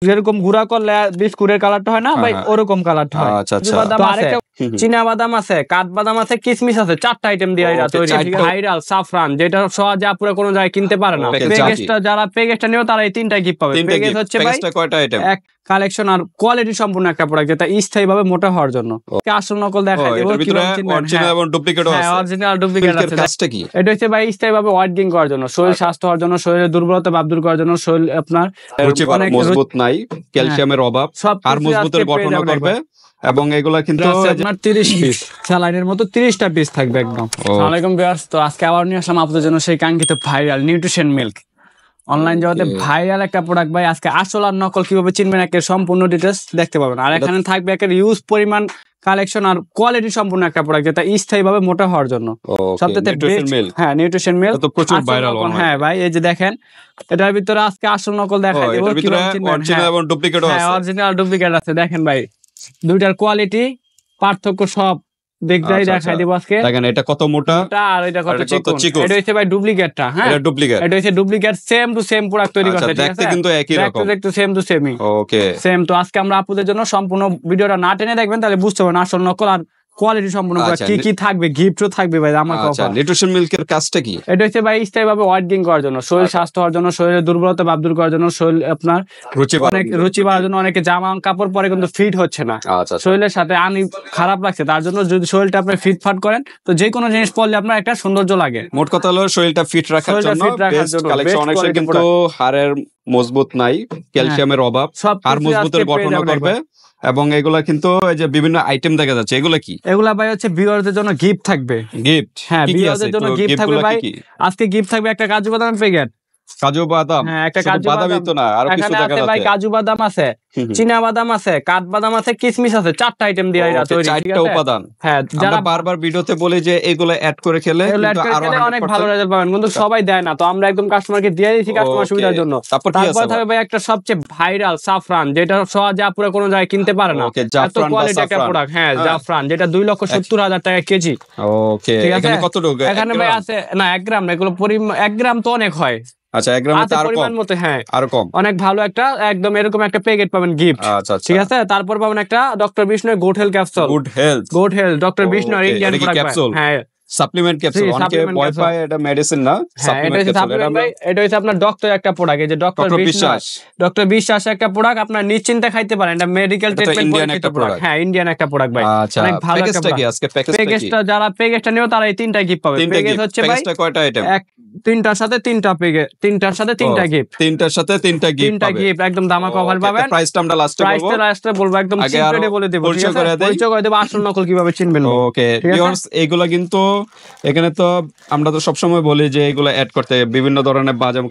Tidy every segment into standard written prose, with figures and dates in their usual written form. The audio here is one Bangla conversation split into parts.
যেরকম গুঁড়া করলে বিস্কুটের কালারটা হয় না ভাই, ওরকম কালারটা হয়। চীনা বাদাম আছে, কাঠবাদাম আছে, কিশমিশ আছে, 4টা আইটেম দিয়ে এটা তৈরি। ভাইরাল সাফরান, যেটা সহজে আপুরা কোনো জায়গায় কিনতে পারে না। প্যাকেজটা যারা প্যাকেজটা নেবে তারা এই 3টা গিফট পাবে। প্যাকেজ হচ্ছে ভাই এক কালেকশন আর কোয়ালিটি সম্পূর্ণ একটা প্রোডাক্ট, যেটা স্থায়ীভাবে মোটা হওয়ার জন্য। আসল নকল দেখাই দেব, অরিজিনাল এবং ডুপ্লিকেটও আছে। অরিজিনাল ডুপ্লিকেট আছে। কাজটা কি? এটা হচ্ছে ভাই স্থায়ীভাবে ওয়েট গেইন করার জন্য, শরীর স্বাস্থ্য হওয়ার জন্য, শরীরের দুর্বলতা ভাব দূর করার জন্য, শরীর আপনার অনেক মজবুত নাই, ক্যালসিয়ামের অভাব আর মজবুতের গঠন করবে। এবং এগুলা কিন্তু আপনার 30 পিস স্যালাইনের মতো 30টা পিস থাকবে একদম। আসসালামু আলাইকুম ভিউয়ার্স, তো আজকে আবার নিয়ে আসলাম আপনাদের জন্য সেই কাঙ্ক্ষিত ভাইরাল নিউট্রিশন মিল্ক। অনলাইন জগতে ভাইরাল একটা প্রোডাক্ট ভাই। আজকে আসল আর নকল কিভাবে চিনবেন একের সম্পূর্ণ ডিটেইলস দেখতে পাবেন। আর এখানে থাকবে একের ইউজ পরিমাণ কালেকশন আর কোয়ালিটি সম্পূর্ণ একটা প্রোডাক্ট, যেটা স্থায়ীভাবে মোটা হওয়ার জন্য সবচেয়ে বেস্ট। হ্যাঁ, নিউট্রিশন মিল্ক তো প্রচুর ভাইরাল। হ্যাঁ ভাই, এই যে দেখেন, এটার ভিতরে আজকে আসল নকল দেখাই দেব, কিভাবে চিনবেন। অরিজিনাল এবং ডুপ্লিকেটও আছে। অরিজিনাল ডুপ্লিকেট আছে। দেখেন ভাই, দুইটার কোয়ালিটি পার্থক্য সব দেখাই দেব আজকে। দেখেন এটা কত মোটা আর এটা কত চিকন। এটা হচ্ছে ভাই ডুপ্লিকেটটা। হ্যাঁ, এটা ডুপ্লিকেট। এটা হচ্ছে duplicate, same to same product তৈরি করতে। দেখতে কিন্তু একই রকম, দেখতে সেম টু সেমই। ওকে, সেম। তো আজকে আমরা আপুদের জন্য সম্পূর্ণ ভিডিওটা না টেনে দেখবেন, তাহলে বুঝতে পারবেন আসল নকল আর কোয়ালিটি সম্পূর্ণ কি কি থাকবে। গিফটও থাকবে ভাই আমার কাছে। নিউট্রিশন মিল্কের কাজটা কি? এটা হচ্ছে ভাই স্থায়ীভাবে ওয়েট গেইন করার জন্য, শরীর স্বাস্থ্য হওয়ার জন্য, শরীরের দুর্বলতা ভাব দূর করার জন্য, শরীর আপনার রুচি বাড়ার জন্য। অনেকে জামা কাপড় পরে কিন্তু ফিট হচ্ছে না, শরীরের সাথে আনি খারাপ লাগছে, তার জন্য যদি শরীরটা আপনি ফিট ফাট করেন, তো যে কোনো জিনিস পরলে আপনার একটা সৌন্দর্য লাগে। মোট কথা হলো শরীরটা ফিট রাখার জন্য বেস্ট কালেকশন। অনেক কিন্তু হাড়ের মজবুত নাই, ক্যালসিয়ামের অভাব আর মজবুতের গঠন করবে। এবং এগুলা কিন্তু এই যে বিভিন্ন আইটেম দেখা যাচ্ছে, এগুলা কি? এগুলা ভাই হচ্ছে ভিউয়ারদের জন্য গিফট থাকবে। গিফট? হ্যাঁ, ভিউয়ারদের জন্য গিফট থাকবে ভাই। আজকে গিফট থাকবে একটা কাজু বাদামের প্যাকেট। কাজু বাদাম? হ্যাঁ, একটা কাজু বাদামই তো না, আরো কিছু দেখা যাচ্ছে ভাই। কাজু বাদাম আছে, চীনা বাদাম আছে, কাঠবাদাম আছে, কিশমিশ আছে, 4টা আইটেম দিয়ে এটা তৈরি। 4টা উপাদান। হ্যাঁ, যারা বারবার ভিডিওতে বলে যে এগুলো অ্যাড করে খেলে কিন্তু আরো অনেক ভালো রেজাল্ট পাবেন, কিন্তু সবাই দেয় না। তো আমরা একদম কাস্টমারকে দিয়ে দিয়েছি কাস্টমার সুবিধার জন্য। তারপর থাকবে ভাই একটা সবচেয়ে ভাইরাল সাফরান, যেটা সহজে আপুরা কোনো জায়গায় কিনতে পারে না। এত কোয়ালিটি একটা প্রোডাক্ট। হ্যাঁ, জাফরান, যেটা 2,70,000 টাকা কেজি। ওকে, এখানে কতটুকু? এখানে ভাই আছে না 1 গ্রাম, এগুলো 1 গ্রাম তো অনেক হয়। আচ্ছা, 1 গ্রাম আর কম মতে। হ্যাঁ, আর কম। অনেক ভালো একটা একদম এরকম একটা প্যাকেট পাবেন গিফট। আচ্ছা, ঠিক আছে। তারপর পাবেন একটা doctor Bishnu good health capsule. Good health doctor Bishnu Indian product. হ্যাঁ, সাপ্লিমেন্ট ক্যাপসুল। অনেকে ভয় পায়, এটা মেডিসিন না, সাপ্লিমেন্ট ক্যাপসুল। এটা হচ্ছে আপনার ডক্টর একটা প্রোডাক্ট, এই যে ডক্টর বিশ্বাস একটা প্রোডাক্ট, আপনার নিশ্চিন্তে খাইতে পারেন। এটা মেডিকেল ট্রিটমেন্ট ইন্ডিয়ান একটা প্রোডাক্ট। হ্যাঁ, ইন্ডিয়ান একটা প্রোডাক্ট ভাই। অনেক ভালো একটা প্রোডাক্ট। প্যাকেজটা যারা প্যাকেজটা নেবে তারা এই 3টা গিফট পাবে। প্যাকেজ হচ্ছে ভাই কয়টা আইটেম? 3টার সাথে 3টা প্যাকেজ, 3টার সাথে 3টা গিফট। 3টার সাথে 3টা গিফট পাবে। একদম ধামাকা অফার পাবেন। প্রাইসটা আমরা লাস্টে বলবো, একদম সিক্রেটে বলে দেব। পরিচয় করে দেব আসল নকল কিভাবে চিনবেন। ওকে ভিউয়ার্স, এগুলা কিন্তু এখানে তো আমরা তো সবসময় বলি যে এগুলা অ্যাড করতে বিভিন্ন ধরনের বাদাম,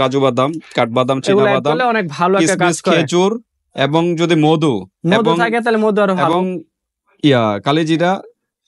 কাজু বাদাম, কাঠবাদাম, চীনা বাদাম, অনেক ভালো একটা কাজ করে। খেজুর এবং যদি মধু থাকে তাহলে মধু আরো ভালো। এবং কালিজিরা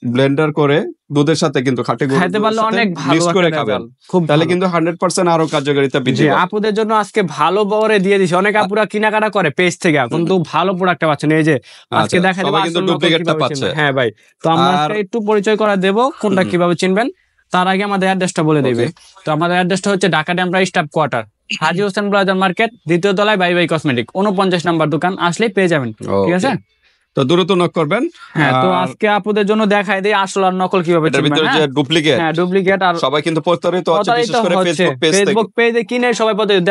ব্লেন্ডার করে দুধের সাথে কিন্তু খাইতে পারলে অনেক ভালো মিক্স করে খাবেন, তাহলে কিন্তু 100% আরো কার্যকারিতা বৃদ্ধি পাবে। আপুদের জন্য আজকে ভালো বরে দিয়ে দিছি। অনেক আপুরা কেনাকাটা করে পেজ থেকে, কিন্তু ভালো প্রোডাক্টটা পাচ্ছেন। এই যে আজকে দেখা যাবে কিন্তু ডুপ্লিকেটটা পাচ্ছে। হ্যাঁ ভাই, তো আমরা একটু পরিচয় করা দেব কোনটা কিভাবে চিনবেন। তার আগে আমাদের অ্যাড্রেসটা বলে দিবে। তো আমাদের অ্যাড্রেসটা হচ্ছে ঢাকা টেম্পোরারি স্টাফ কোয়ার্টার, হাজী হোসেন প্লাজা মার্কেট, 2য় তলায় বাই বাই কসমেটিক, 49 নাম্বার দোকান, আসলেই পেয়ে যাবেন। ঠিক আছে, তো দ্রুত নক করবেন। হ্যাঁ, তো আজকে আপুদের জন্য দেখাই দেই আসল আর নকল কিভাবে চিনবেন। এর ভিতরে যে ডুপ্লিকেট, হ্যাঁ ডুপ্লিকেট, আর সবাই কিন্তু প্রতারিত হচ্ছে, বিশেষ করে ফেসবুক পেজে কিনে সবাই প্রতারিত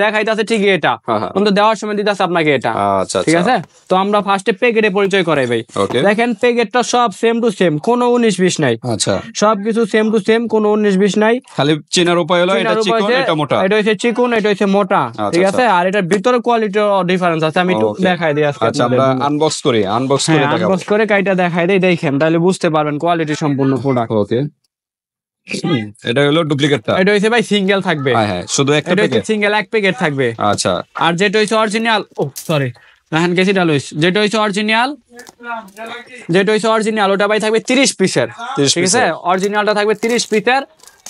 দেখাইতাছে ঠিকই এটা, কিন্তু দেওয়ার সময় দিতাছে আপনাকে এটা। আচ্ছা, ঠিক আছে। তো আমরা ফার্স্টে প্যাকেটে পরিচয় করাই ভাই। দেখেন প্যাকেটটা সব সেম টু সেম, কোনো 19-20 নাই। আচ্ছা, সবকিছু সেম টু সেম, কোনো 19-20 নাই। খালি চেনার উপায় হলো এটা চিকন, এটা মোটা। এটা হচ্ছে চিকন, এটা হচ্ছে মোটা। ঠিক আছে। আর এটার ভিতরে কোয়ালিটির ডিফারেন্স আছে, আমি একটু দেখাই দিই আজকে। আচ্ছা, আমরা আনবক্স করে আনবক্স করে কাইটা দেখাই দেই, দেখেন তাহলে বুঝতে পারবেন কোয়ালিটি সম্পূর্ণ প্রোডাক্ট। ওকে, এটা হলো ডুপ্লিকেটটা। এটা হইছে ভাই সিঙ্গেল থাকবে। হ্যাঁ, শুধু একটা প্যাকেট, সিঙ্গেল এক প্যাকেট থাকবে। আচ্ছা, আর যেটা হইছে অরিজিনাল, সরি রাহান গেছি ডালুইস, যেটা হইছে অরিজিনাল ওটা ভাই থাকবে 30 পিসের। ঠিক আছে, অরিজিনালটা থাকবে 30 পিসের।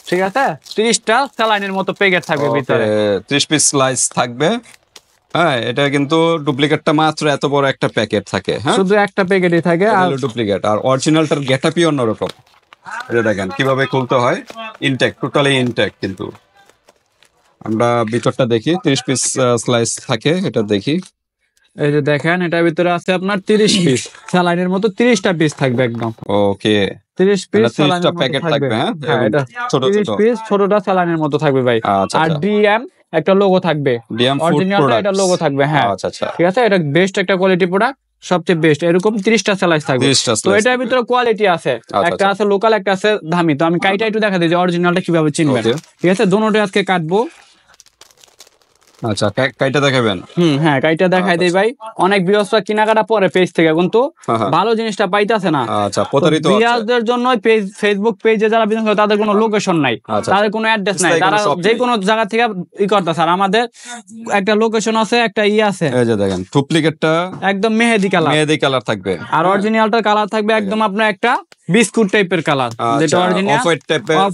ঠিক আছে, 30টা স্যালাইনের মতো প্যাকেট থাকবে ভিতরে, 30 পিস স্লাইস থাকবে। হ্যাঁ, এটা কিন্তু ডুপ্লিকেটটা মাত্র এত বড় একটা প্যাকেট থাকে। হ্যাঁ, শুধু একটা প্যাকেটই থাকে। আর ডুপ্লিকেট আর অরিজিনালটার গেটআপই অন্যরকম। এটা দেখেন কিভাবে খুলতে হয়, ইনটেক, টোটালি ইনটেক। কিন্তু আমরা ভিতরটা দেখি, 30 পিস স্লাইস থাকে, এটা দেখি। এই যে দেখেন, এটার ভিতরে আছে আপনার 30 পিস স্যালাইনের মতো 30টা পিস থাকবে একদম। ওকে, 30 পিস 30টা প্যাকেট থাকবে। হ্যাঁ, এটা ছোট 30 ছোট পিস ছোটটা স্যালাইনের মতো থাকবে ভাই। আচ্ছা, আর ডিএম একটা লোগো থাকবে, ডিএম ফুড অরিজিনালটা এটা লোগো থাকবে। হ্যাঁ, আচ্ছা আচ্ছা, ঠিক আছে, এটা বেস্ট একটা কোয়ালিটি প্রোডাক্ট, সবচেয়ে বেস্ট। এরকম 30টা স্যালাইস থাকবে। 30টা তো এটার ভিতরে কোয়ালিটি আছে, একটা আছে লোকাল, একটা আছে দামি। তো আমি কাইটা একটু দেখা দিই যে অরিজিনালটা কিভাবে চিনবেন। ঠিক আছে, দুটোই আজকে কাটবো। আচ্ছা, কাইটা দেখাবেন? হ্যাঁ, কাইটা দেখাই দেই ভাই। অনেক বিয়সরা কেনাকাটা পরে পেজ থেকে, কিন্তু ভালো জিনিসটা পাইতাছে না। আচ্ছা, প্রতারিত হচ্ছে। বিয়াসদের জন্য পেজ, ফেসবুক পেজে যারা বিজনেস করে তাদের কোনো লোকেশন নাই, তাদের কোনো অ্যাড্রেস নাই, তারা যে কোনো জায়গা থেকে করতেছে। আর আমাদের একটা লোকেশন আছে, একটা আছে। এই যে দেখেন, ডুপ্লিকেটটা একদম মেহেদি কালার থাকবে, আর অরিজিনালটার কালার থাকবে একদম আপনার একটা বিস্কুট টাইপের কালার, যেটা অরিজিনাল অফ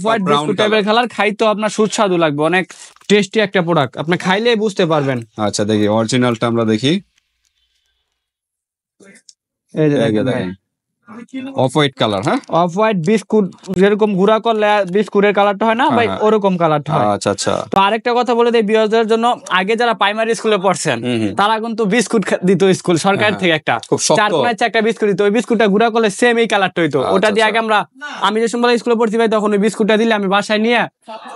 হোয়াইট বিস্কুট টাইপের কালার। খাইতে আপনার সুস্বাদু লাগবে, অনেক টেস্টি একটা প্রোডাক্ট, আপনি খাইলেই বুঝতে পারবেন। আচ্ছা, দেখি অরিজিনালটা আমরা দেখি। এই যে দেখেন, অফ হোয়াইট কালার। হ্যাঁ, অফ হোয়াইট বিস্কুট, যেরকম গুঁড়া করলে বিস্কুটের কালারটা হয় না ভাই, ওরকম কালারটা হয়। আচ্ছা আচ্ছা। তো আরেকটা কথা বলে দেই বিয়ারদের জন্য, আগে যারা প্রাইমারি স্কুলে পড়ছেন তারা কিন্তু বিস্কুট দিত স্কুল সরকার থেকে, একটা 4 একটা বিস্কুট দিত। ওই বিস্কুটটা গুঁড়া করলে সেম এই কালারটা হইতো। ওটা দিয়ে আগে আমি যে সময় স্কুলে পড়ছি ভাই, তখন ওই বিস্কুটটা দিলে আমি বাসায় নিয়ে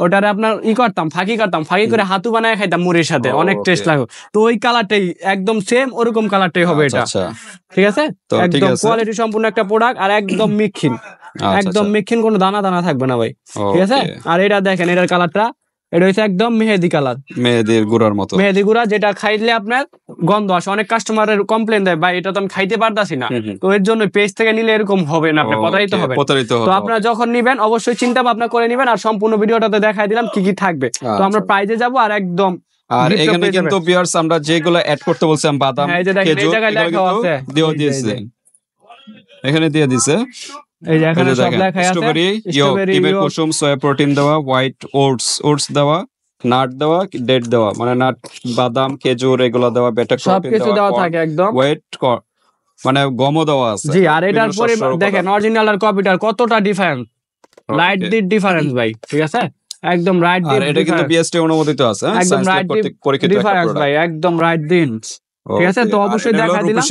ওটারে আপনার করতাম, ফাঁকি করে হাতু বানায় খাইতাম মুড়ির সাথে, অনেক টেস্ট লাগতো। তো ওই কালারটাই একদম সেম ওরকম কালারটাই হবে এটা। ঠিক আছে, একদম কোয়ালিটি সম্পূর্ণ একটা প্রোডাক্ট, আর একদম মিক্ষিন, একদম মিক্ষিন, কোনো দানা দানা থাকবে না ভাই। ঠিক আছে, আর এটা দেখেন, এটার কালারটা এটা হচ্ছে একদম মেহেদি কালার, মেহেদির গুঁড়ার মতো। মেহেদি গুঁড়া, যেটা খাইলে আপনার গন্ধ আসে। অনেক কাস্টমারের কমপ্লেন দেয়, ভাই এটা তো আমি খাইতে পারতাছি না। তো এর জন্য পেজ থেকে নিলে এরকম হবে না, আপনি প্রতারিত হবেন। তো আপনারা যখন নিবেন অবশ্যই চিন্তা ভাবনা করে নিবেন, আর সম্পূর্ণ ভিডিওটাতে দেখাই দিলাম কি কি থাকবে। তো আমরা প্রাইজে যাব, আর একদম আর এখানে কিন্তু ভিউয়ার্স আমরা যেগুলো অ্যাড করতে বলছিলাম, বাদাম, খেজুর, দিয়ে দিয়েছে, এখানে দিয়ে দিয়েছে। এই যে এখানে সব লেখা আছে, স্ট্রবেরি, ডিমের কুসুম, সয়া প্রোটিন দেওয়া, হোয়াইট ওটস দেওয়া, নাট দেওয়া, ডেট দেওয়া, মানে নাট, বাদাম, খেজুর এগুলো দেওয়া, বেটা সবকিছু দেওয়া থাকে একদম। ওয়েট মানে গমও দেওয়া আছে। জি, আর এটার পরে দেখেন অরিজিনাল আর কপিটার কতটা ডিফারেন্স, লাইট দিট ডিফারেন্স ভাই। ঠিক আছে, একদম রাইট দিন। এটা কিন্তু বিএসটি অনুমোদিত আছে, একদম রাইট দিন ডিফারেন্স ভাই, একদম রাইট দিন। ঠিক আছে, তো অবশ্যই দেখা দিলাম।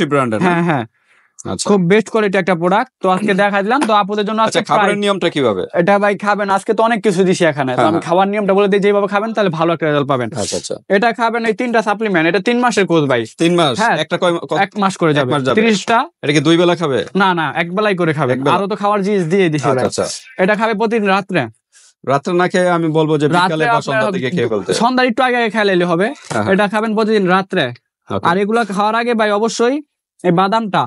হ্যাঁ হ্যাঁ, খুব বেস্ট কোয়ালিটি একটা প্রোডাক্ট। তো আজকে দেখা দিলাম। তো আপনাদের জন্য আজকে খাবারের নিয়মটা কিভাবে? এটা ভাই খাবেন, আজকে তো অনেক কিছু দিছি এখানে, তো আমি খাবার নিয়মটা বলে দিই, যেভাবে খাবেন তাহলে ভালো একটা রেজাল্ট পাবেন। আচ্ছা আচ্ছা, এটা খাবেন এই 3টা সাপ্লিমেন্ট, এটা 3 মাসের কোর্স ভাই। 3 মাস? হ্যাঁ, একটা 1 মাস করে যাবে 30টা। এটা কি 2 বেলা খাবে? না না, 1 বেলাই করে খাবে, আরো তো খাওয়ার জিনিস দিয়ে দিছি ভাই। আচ্ছা, এটা খাবে প্রতিদিন রাত্রে না খেয়ে আমি বলবো যে বিকালে বা সন্ধ্যা দিকে খেয়ে ফেলতে। সন্ধ্যার একটু আগে খাইলে হবে। এটা খাবেন প্রতিদিন রাত্রে। আর এগুলো খাওয়ার আগে ভাই অবশ্যই এই বাদামটা,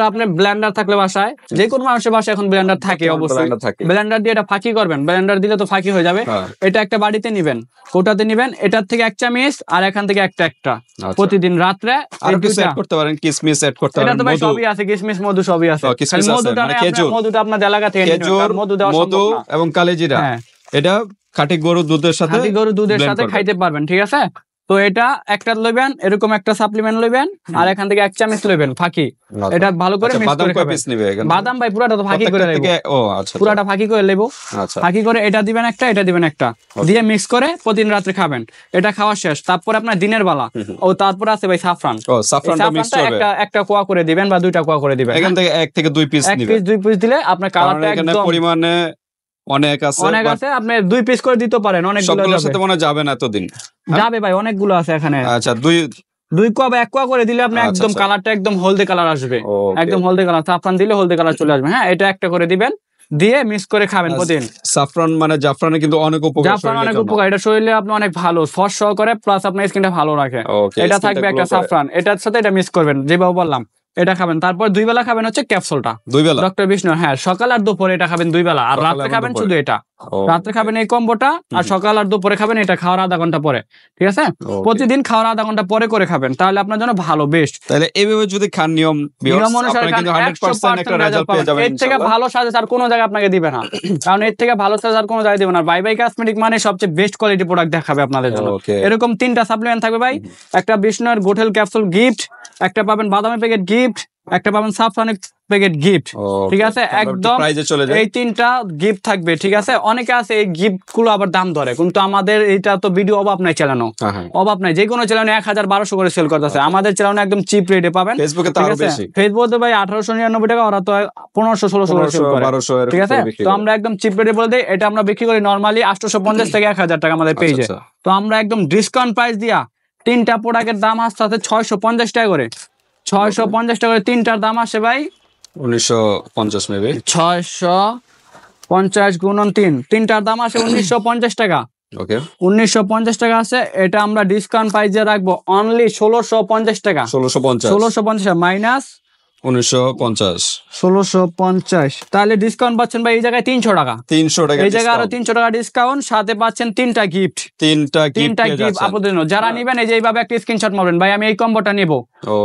আপনি ব্লেন্ডার থাকলে বাসায়, যে কোনো মানুষের বাসায় এখন ব্লেন্ডার থাকে, অবশ্যই ব্লেন্ডার দিয়ে এটা ফাঁকি করবেন। ব্লেন্ডার দিলে তো ফাঁকি হয়ে যাবে। এটা একটা বাড়িতে নিবেন, কোটাতে নিবেন, এটার থেকে 1 চামচ আর এখান থেকে একটা প্রতিদিন রাত্রে। আর কিছু অ্যাড করতে পারেন, কিশমিশ অ্যাড করতে পারেন, এটা তো ভাই সবই আছে, কিশমিশ, মধু সবই আছে। মধুটা আপনার এলাকা থেকে খেজুর, মধু এবং কালিজিরা। এটা খাঁটি গরুর দুধের সাথে খাইতে পারবেন। ঠিক আছে, তো এটা একটা লইবেন, এরকম একটা সাপ্লিমেন্ট লইবেন, আর এখান থেকে 1 চামচ লইবেন ফাঁকি। এটা ভালো করে মিক্স করে খাবেন। বাদাম ভাই পুরাটা তো ফাঁকি করে লইব। পুরাটা ফাঁকি করে লইব। ফাঁকি করে এটা দিবেন একটা, এটা দিবেন একটা, দিয়ে মিক্স করে প্রতিদিন রাতে খাবেন। এটা খাওয়া শেষ, তারপর আপনার দিনের বেলা তারপর আছে ভাই সাফরান। একটা কোয়া করে দিবেন বা 2টা কোয়া করে দিবেন। এখান থেকে 1 থেকে 2 পিস নিবেন। 2 পিস দিলে আপনার কালারটা একদম পরিমাণে অনেক আছে, আপনি 2 পিস করে দিতে পারেন। অনেকগুলোর সাথে মনে যাবে না এতদিন যাবে ভাই, অনেকগুলো আছে এখানে। আচ্ছা, 2 কোয়া বা 1 কোয়া করে দিলে আপনি একদম কালারটা একদম হলদে কালার আসবে, একদম হলদে কালার। সাফরান দিলে হলদে কালার চলে আসবে। হ্যাঁ, এটা একটা করে দিবেন, দিয়ে মিক্স করে খাবেন প্রতিদিন। সাফরান মানে জাফরানে কিন্তু অনেক উপকার, এটা শরীরে আপনি অনেক ভালো ফস সহকারে, প্লাস আপনার স্কিনটা ভালো রাখে। এটা থাকবে একটা সাফরান, এটার সাথে এটা মিক্স করবেন যেভাবে বললাম, এটা খাবেন। তারপর 2 বেলা খাবেন হচ্ছে ক্যাপসুলটা, 2 বেলা ডক্টর বিষ্ণু। হ্যাঁ, সকাল আর দুপুরে এটা খাবেন 2 বেলা, আর রাতে খাবেন শুধু এটা। রাতে খাবেন এই কম্বোটা, আর সকাল আর দুপুরে খাবেন এটা খাওয়ার আধা ঘন্টা পরে। ঠিক আছে, প্রতিদিন খাওয়ার আধা ঘন্টা পরে করে খাবেন, তাহলে আপনার জন্য ভালো বেস্ট। তাহলে এইভাবে যদি খান নিয়ম অনুসারে কিন্তু 100% একটা রেজাল্ট পেয়ে যাবেন। এর থেকে ভালো সার্ভিস আর কোনো জায়গায় আপনাকে দিবে না, কারণ এর থেকে ভালো সার্ভিস আর কোনো জায়গায় দিবে না। বাই বাই কসমেটিক মানে সবচেয়ে বেস্ট কোয়ালিটি প্রোডাক্ট দেখাবে আপনাদের জন্য। এরকম 3টা সাপ্লিমেন্ট থাকবে ভাই, একটা বিষ্ণুর গোটেল ক্যাপসুল গিফট, একটা পাবেন বাদামের প্যাকেট গিফট, একটা পাবেন সাফরানের প্যাকেট গিফট, ঠিক আছে, একদম এই 3টা গিফট থাকবে, ঠিক আছে। অনেকে আছে এই গিফট গুলো আবার দাম ধরে, কিন্তু আমাদের এটা তো ভিডিও অভাব নাই চালানো, অভাব নাই, যে কোনো চ্যানেলে 1000-1200 করে সেল করতেছে, আমাদের চ্যানেলে একদম চিপ রেটে পাবেন। ফেসবুকে তো আরো বেশি, ফেসবুকে ভাই 1899 টাকা, ওরা তো 1500-1600 সেল করে, ঠিক আছে। তো আমরা একদম চিপ রেটে বলে দেই, এটা আমরা বিক্রি করি নরমালি 850 থেকে 1000 টাকা আমাদের পেজে। তো আমরা একদম ডিসকাউন্ট প্রাইস দিয়া 3টা প্রোডাক্টের দাম আসছে 650 টাকা করে, 650 টাকা করে 3টার দাম আসে ভাই 1950 মেবি 650 গুণন 3, 3টার দাম আসে 1950 টাকা। ওকে, 1950 টাকা আছে, এটা আমরা ডিসকাউন্ট প্রাইসে রাখবো অনলি 1650 টাকা, 1650 মাইনাস 1950, 1650, তাহলে ডিসকাউন্ট পাচ্ছেন ভাই এই জায়গায় 300 টাকা, 300 টাকা, এই জায়গায় আরো 300 টাকা ডিসকাউন্ট, সাথে পাচ্ছেন 3টা গিফট, 3টা গিফট আপনাদের জন্য। যারা নেবেন এই যে এইভাবে একটা স্ক্রিনশট মারবেন, ভাই আমি এই কম্বোটা নেব,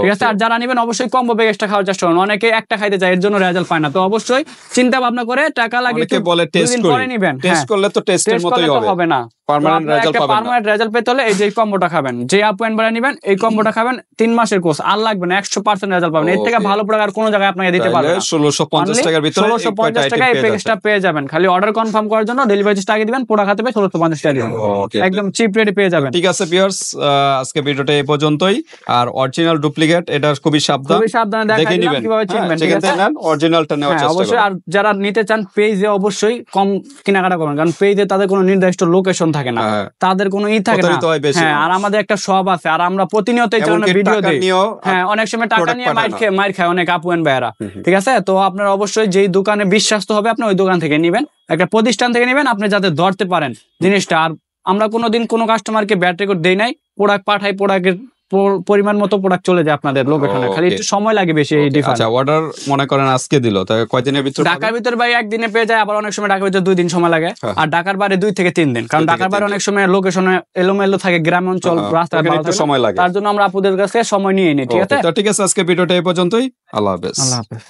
ঠিক আছে। আর যারা নেবেন অবশ্যই কম্বো প্যাকেজটা খাওয়ার চেষ্টা করুন, অনেকে একটা খাইতে যায় এর জন্য রেজাল্ট পায় না, তো অবশ্যই চিন্তা ভাবনা করে টাকা লাগে অনেকে বলে টেস্ট করে নেবেন, টেস্ট করলে তো টেস্টের মতোই হবে না, পার্মানেন্ট রেজাল্ট পাবেন না। পার্মানেন্ট রেজাল্ট পেতে হলে এই যে কম্বোটা খাবেন, যে আপ এন্ড বাড়া নেবেন এই কম্বোটা খাবেন, 3 মাসের কোর্স, আর লাগবে না, 100% রেজাল্ট পাবেন। এর থেকে ভালো প্রোডাক্ট আর কোনো জায়গায় আপনাকে দিতে পারবে না। 1650 টাকার ভিতরে 1650 টাকায় এই প্যাকেজটা পেয়ে যাবেন। খালি অর্ডার কনফার্ম করার জন্য ডেলিভারি চার্জ আগে দিবেন, প্রোডাক্ট হাতে পেয়ে 1650 টাকা দিবেন, একদম চিপ রেটে পেয়ে যাবেন। ঠিক আছে ভিউয়ার্স, আজকে ভিডিওটা এই পর্যন্তই। আর অরিজিনাল ডুপ্লিকেট এটা খুবই সাবধানে দেখে নেবেন, কিভাবে চিনবেন, ঠিক আছে, অরিজিনালটা নেওয়ার চেষ্টা করুন অবশ্যই। আর যারা নিতে চান পেজে অবশ্যই কম কেনাকাটা করবেন, কারণ পেজে তাদের কোনো নির্দিষ্ট লোকেশন থাকে না, তাদের কোনো থাকে না। হ্যাঁ, আর আমাদের একটা শপ আছে, আর আমরা প্রতিনিয়ত এই ধরনের ভিডিও দিই। হ্যাঁ, অনেক সময় টাকা নিয়ে মাইর খায় অনেক আপু এন্ড ভাইরা, ঠিক আছে। তো আপনারা অবশ্যই যেই দোকানে বিশ্বাস্ত হবে আপনি ওই দোকান থেকে নেবেন, একটা প্রতিষ্ঠান থেকে নেবেন, আপনি যাতে ধরতে পারেন জিনিসটা। আর আমরা কোনোদিন কোনো কাস্টমারকে ব্যাড রেকর্ড দেই নাই, প্রোডাক্ট পাঠাই, প্রোডাক্টের পরিমাণ মতো প্রোডাক্ট চলে যায় আপনাদের লোকেশনে, খালি একটু সময় লাগে বেশি। এই ডিফারেন্স। আচ্ছা, অর্ডার মনে করেন আজকে দিল, তাই কয়দিনের ভিতরে? ঢাকার ভিতর ভাই একদিনে পেয়ে যায়, আবার অনেক সময় ঢাকার ভিতর 2 দিন সময় লাগে, আর ঢাকার বাইরে 2 থেকে 3 দিন, কারণ ঢাকার বাইরে অনেক সময় লোকেশনে এলোমেলো থাকে, গ্রাম অঞ্চল, রাস্তা একটু সময় লাগে, তার জন্য আমরা আপুদের কাছে সময় নিয়ে নিই, ঠিক আছে। ঠিক আছে, আজকে ভিডিওটা এই পর্যন্তই। আল্লাহ হাফেজ। আল্লাহ হাফেজ।